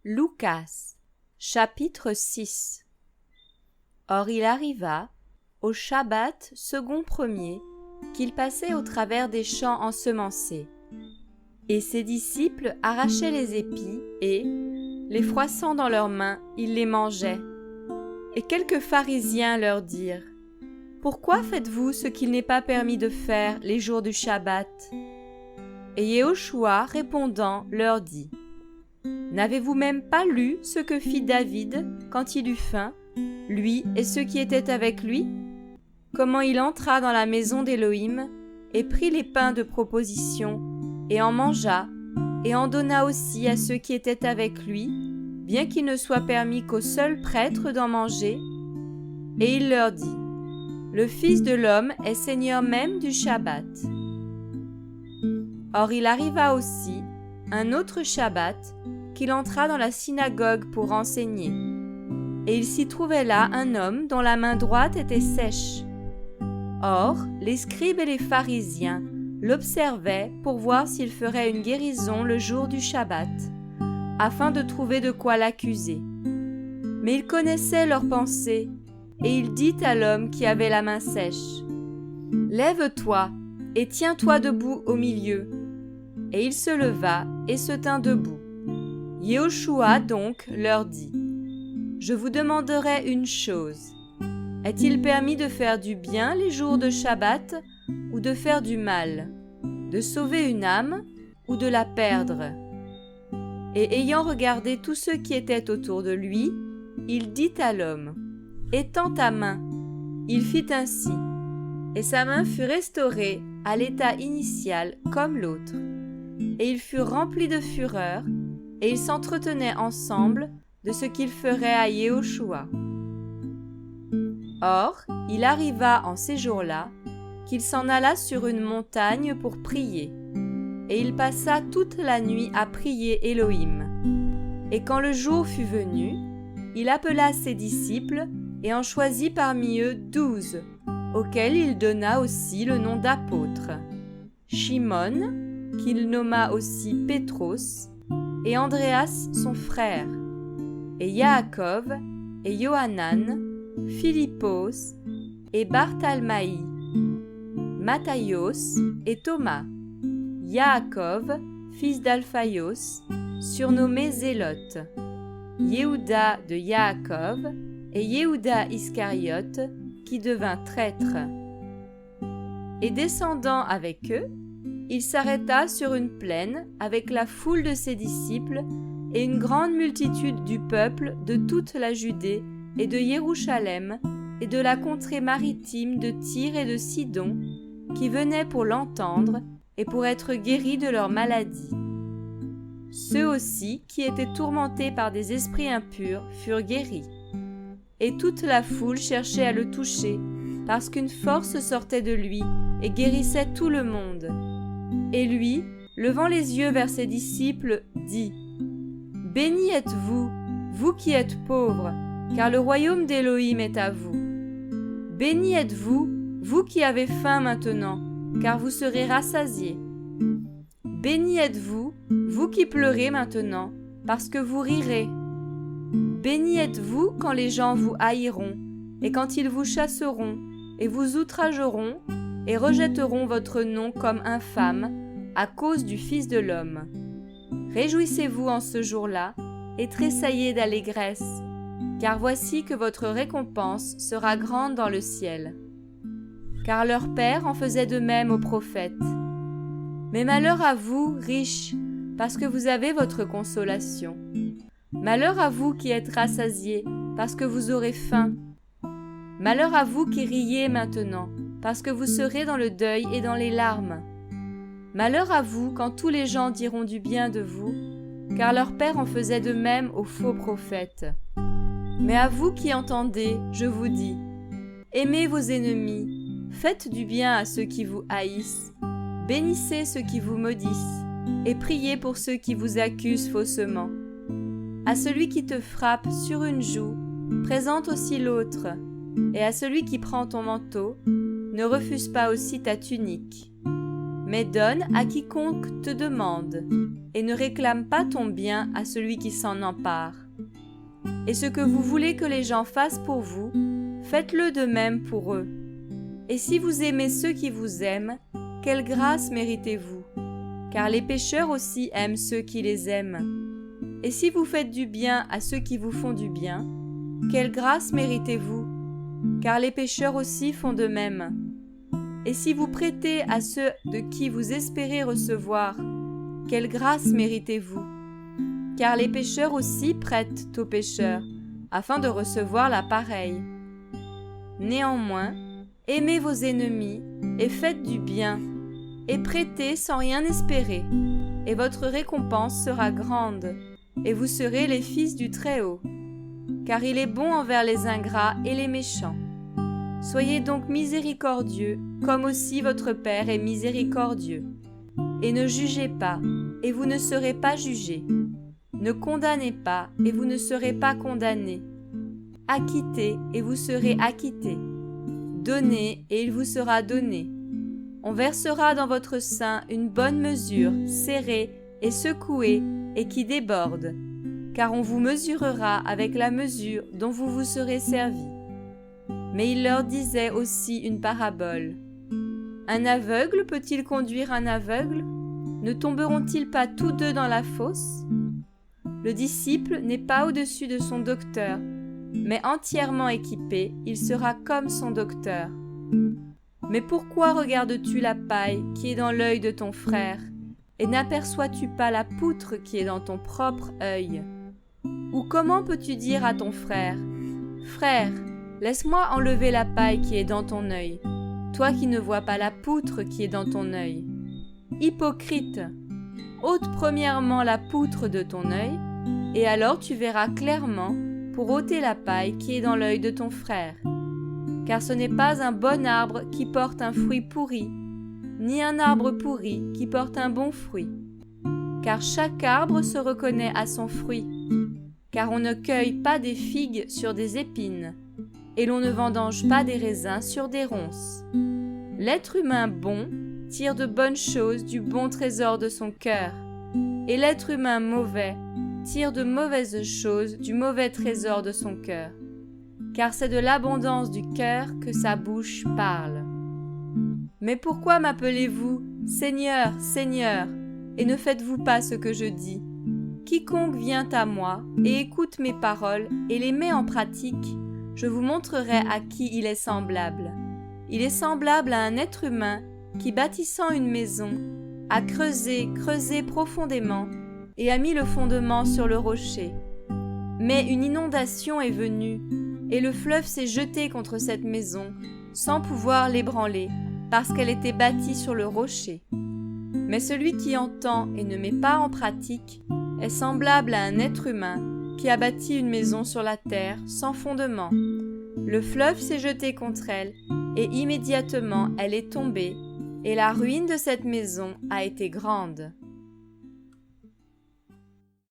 Lucas, chapitre 6. Or il arriva, au Shabbat second premier, qu'il passait au travers des champs ensemencés. Et ses disciples arrachaient les épis et, les froissant dans leurs mains, ils les mangeaient. Et quelques pharisiens leur dirent : « Pourquoi faites-vous ce qu'il n'est pas permis de faire les jours du Shabbat ?» Et Yehoshua, répondant, leur dit : « N'avez-vous même pas lu ce que fit David quand il eut faim, lui et ceux qui étaient avec lui ? Comment il entra dans la maison d'Élohim et prit les pains de proposition et en mangea et en donna aussi à ceux qui étaient avec lui, bien qu'il ne soit permis qu'au seul prêtre d'en manger. Et il leur dit : Le Fils de l'homme est Seigneur même du Shabbat. Or il arriva aussi, un autre Shabbat, qu'il entra dans la synagogue pour enseigner. Et il s'y trouvait là un homme dont la main droite était sèche. Or, les scribes et les pharisiens l'observaient pour voir s'il ferait une guérison le jour du Shabbat, afin de trouver de quoi l'accuser. Mais il connaissait leurs pensées, et il dit à l'homme qui avait la main sèche : « Lève-toi et tiens-toi debout au milieu. » Et il se leva et se tint debout. Yehoshua donc leur dit : « Je vous demanderai une chose. Est-il permis de faire du bien les jours de Shabbat ou de faire du mal, de sauver une âme ou de la perdre ?» Et ayant regardé tous ceux qui étaient autour de lui, il dit à l'homme : « Étends ta main. » Il fit ainsi, et sa main fut restaurée à l'état initial comme l'autre. Et ils furent remplis de fureur, et ils s'entretenaient ensemble de ce qu'ils feraient à Yehoshua. Or, il arriva en ces jours-là qu'il s'en alla sur une montagne pour prier, et il passa toute la nuit à prier Élohim. Et quand le jour fut venu, il appela ses disciples et en choisit parmi eux 12, auxquels il donna aussi le nom d'apôtres : Shimon, qu'il nomma aussi Pétros, et Andréas son frère, et Yaakov, et Yohanan, Philippos, et Barthélemaï, Matthios, et Thomas, Yaakov, fils d'Alphaïos, surnommé Zélote, Yehuda de Yaakov, et Yehuda Iscariote, qui devint traître. Et descendant avec eux, il s'arrêta sur une plaine avec la foule de ses disciples et une grande multitude du peuple de toute la Judée et de Jérusalem et de la contrée maritime de Tyr et de Sidon, qui venaient pour l'entendre et pour être guéris de leurs maladies. Ceux aussi qui étaient tourmentés par des esprits impurs furent guéris. Et toute la foule cherchait à le toucher, parce qu'une force sortait de lui et guérissait tout le monde. Et lui, levant les yeux vers ses disciples, dit : « Bénis êtes-vous, vous qui êtes pauvres, car le royaume d'Élohim est à vous. Bénis êtes-vous, vous qui avez faim maintenant, car vous serez rassasiés. Bénis êtes-vous, vous qui pleurez maintenant, parce que vous rirez. Bénis êtes-vous quand les gens vous haïront, et quand ils vous chasseront, et vous outrageront, et rejetteront votre nom comme infâme, à cause du Fils de l'homme. Réjouissez-vous en ce jour-là, et tressaillez d'allégresse, car voici que votre récompense sera grande dans le ciel. Car leur père en faisait de même aux prophètes. Mais malheur à vous, riches, parce que vous avez votre consolation. Malheur à vous qui êtes rassasiés, parce que vous aurez faim. Malheur à vous qui riez maintenant, parce que vous serez dans le deuil et dans les larmes. Malheur à vous quand tous les gens diront du bien de vous, car leur père en faisait de même aux faux prophètes. Mais à vous qui entendez, je vous dis : aimez vos ennemis, faites du bien à ceux qui vous haïssent, bénissez ceux qui vous maudissent, et priez pour ceux qui vous accusent faussement. À celui qui te frappe sur une joue, présente aussi l'autre, et à celui qui prend ton manteau, ne refuse pas aussi ta tunique. mais donne à quiconque te demande, et ne réclame pas ton bien à celui qui s'en empare. Et ce que vous voulez que les gens fassent pour vous, faites-le de même pour eux. Et si vous aimez ceux qui vous aiment, quelle grâce méritez-vous? Car les pécheurs aussi aiment ceux qui les aiment. Et si vous faites du bien à ceux qui vous font du bien, quelle grâce méritez-vous? Car les pécheurs aussi font de même. Et si vous prêtez à ceux de qui vous espérez recevoir, quelle grâce méritez-vous? Car les pécheurs aussi prêtent aux pécheurs, afin de recevoir la pareille. Néanmoins, aimez vos ennemis, et faites du bien, et prêtez sans rien espérer, et votre récompense sera grande, et vous serez les fils du Très-Haut. Car il est bon envers les ingrats et les méchants. Soyez donc miséricordieux, comme aussi votre Père est miséricordieux. Et ne jugez pas, et vous ne serez pas jugés. Ne condamnez pas, et vous ne serez pas condamnés. Acquittez, et vous serez acquittés. Donnez, et il vous sera donné. On versera dans votre sein une bonne mesure, serrée et secouée, et qui déborde, car on vous mesurera avec la mesure dont vous vous serez servis. Mais il leur disait aussi une parabole. Un aveugle peut-il conduire un aveugle? Ne tomberont-ils pas tous deux dans la fosse? Le disciple n'est pas au-dessus de son docteur, mais entièrement équipé, il sera comme son docteur. Mais pourquoi regardes-tu la paille qui est dans l'œil de ton frère, et n'aperçois-tu pas la poutre qui est dans ton propre œil? Ou comment peux-tu dire à ton frère, « Frère, laisse-moi enlever la paille qui est dans ton œil, toi qui ne vois pas la poutre qui est dans ton œil. Hypocrite, ôte premièrement la poutre de ton œil, et alors tu verras clairement pour ôter la paille qui est dans l'œil de ton frère. Car ce n'est pas un bon arbre qui porte un fruit pourri, ni un arbre pourri qui porte un bon fruit. Car chaque arbre se reconnaît à son fruit, car on ne cueille pas des figues sur des épines, et l'on ne vendange pas des raisins sur des ronces. L'être humain bon tire de bonnes choses du bon trésor de son cœur, et l'être humain mauvais tire de mauvaises choses du mauvais trésor de son cœur, car c'est de l'abondance du cœur que sa bouche parle. Mais pourquoi m'appelez-vous Seigneur, Seigneur, et ne faites-vous pas ce que je dis? Quiconque vient à moi et écoute mes paroles et les met en pratique, je vous montrerai à qui il est semblable. Il est semblable à un être humain qui, bâtissant une maison, a creusé profondément et a mis le fondement sur le rocher. Mais une inondation est venue, et le fleuve s'est jeté contre cette maison, sans pouvoir l'ébranler, parce qu'elle était bâtie sur le rocher. Mais celui qui entend et ne met pas en pratique est semblable à un être humain qui a bâti une maison sur la terre sans fondement. Le fleuve s'est jeté contre elle, et immédiatement elle est tombée, et la ruine de cette maison a été grande.